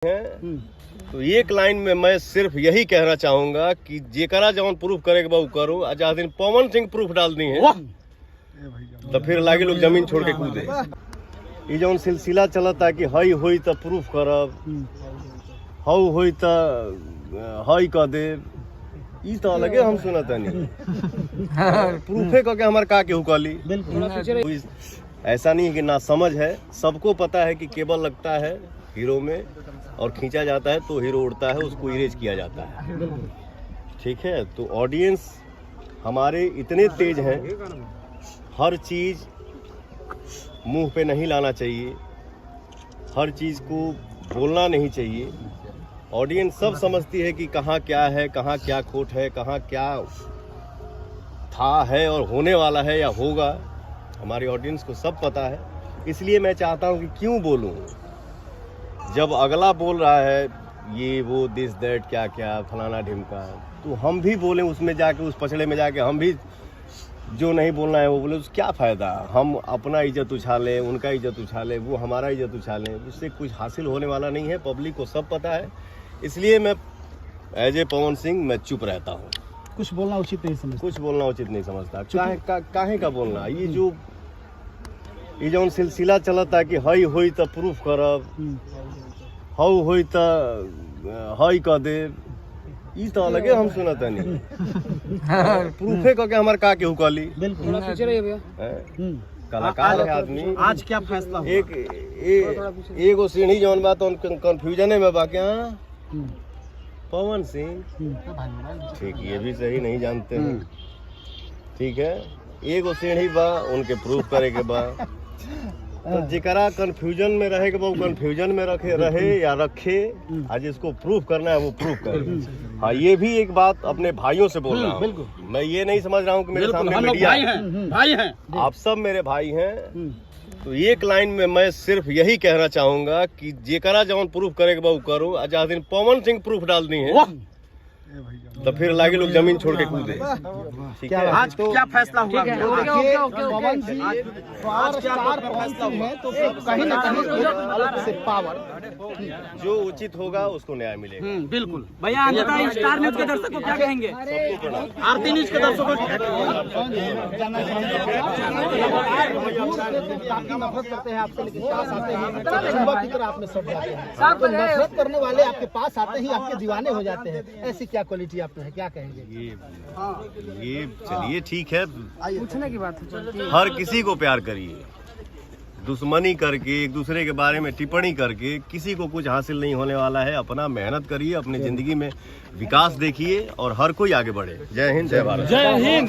है। तो एक लाइन में मैं सिर्फ यही कहना चाहूंगा कि जेकरा जवन प्रूफ करे के करो। आज दिन पवन सिंह प्रूफ डाल दी है तो फिर लागे लोग जमीन छोड़ के कूदे। ये जवन सिलसिला चलता कि हई होई तो प्रूफ करब, हऊ होई तो हई कह दे, ई तो अलगे हम सुनता नहीं। प्रूफे कह के हमारे का केहू कहली। ऐसा नहीं है कि ना समझ है, सबको पता है कि केबल लगता है हीरो में और खींचा जाता है तो हीरो उड़ता है, उसको इरेज किया जाता है। ठीक है, तो ऑडियंस हमारे इतने तेज हैं, हर चीज मुंह पे नहीं लाना चाहिए, हर चीज को बोलना नहीं चाहिए। ऑडियंस सब समझती है कि कहाँ क्या है, कहाँ क्या खोट है, कहाँ क्या था है और होने वाला है या होगा। हमारी ऑडियंस को सब पता है, इसलिए मैं चाहता हूँ कि क्यों बोलूँ। जब अगला बोल रहा है ये वो दिस दैट क्या क्या फलाना ढिमका, तो हम भी बोलें उसमें जाके, उस पछड़े में जाके हम भी जो नहीं बोलना है वो बोले, उससे क्या फ़ायदा। हम अपना इज्जत उछालें, उनका इज्जत उछालें, वो हमारा इज्जत उछालें, उससे कुछ हासिल होने वाला नहीं है। पब्लिक को सब पता है, इसलिए मैं एज ए पवन सिंह मैं चुप रहता हूँ। कुछ बोलना उचित नहीं समझता। कुछ बोलना उचित नहीं समझता। काहे का बोलना। ये जो सिलसिला चलता कि हई होई तो प्रूफ करब, हऊ होई तो हई कह दे, ई तो अलगे हम सुनता नहीं। प्रूफे कह के हमारे का केहू कहली। कलाकार है आदमी। आज क्या फैसला हुआ? एगो सीढ़ी जौन बा तो कंफ्यूजन में बा क्या पवन सिंह। ठीक, ये भी सही नहीं जानते हैं। ठीक है, एगो सीढ़ी बा, उनके प्रूफ करे के बा। तो जिकरा कंफ्यूजन में रहे वो कंफ्यूजन में रहे या रखे। आज इसको प्रूफ करना है वो प्रूफ करे। हाँ, ये भी एक बात अपने भाइयों से बोल रहा हूँ। मैं ये नहीं समझ रहा हूँ कि मेरे सामने मीडिया भाई हैं। आप सब मेरे भाई हैं। तो एक लाइन में मैं सिर्फ यही कहना चाहूंगा कि जेकरा जवन प्रूफ करे के करो। आज दिन पवन सिंह प्रूफ डाल दी है तो फिर लागे लोग जमीन छोड़ के कूदे। ठीक है, आज तो क्या फैसला हुआ? पवन जी आज क्या फैसला हुआ है? तो कहीं ना कहीं अलग से पावर जो उचित होगा उसको न्याय मिलेगा। बिल्कुल भैया, अंततः स्टार न्यूज के दर्शक को क्या कहेंगे? आरती न्यूज के दर्शकों को काफी नफरत करते हैं आपसे, लेकिन पास आते हैं चुंबक की तरह आपने सब जाते हैं। तो नफरत करने वाले आपके पास आते ही आपके दीवाने हो जाते हैं। ऐसी क्या क्वालिटी आप में है, क्या कहेंगे? ये चलिए ठीक है, पूछने की बात है। हर किसी को प्यार करिए। दुश्मनी करके, एक दूसरे के बारे में टिप्पणी करके किसी को कुछ हासिल नहीं होने वाला है। अपना मेहनत करिए, अपनी जिंदगी में विकास देखिए और हर कोई आगे बढ़े। जय हिंद, जय भारत। जय हिंद।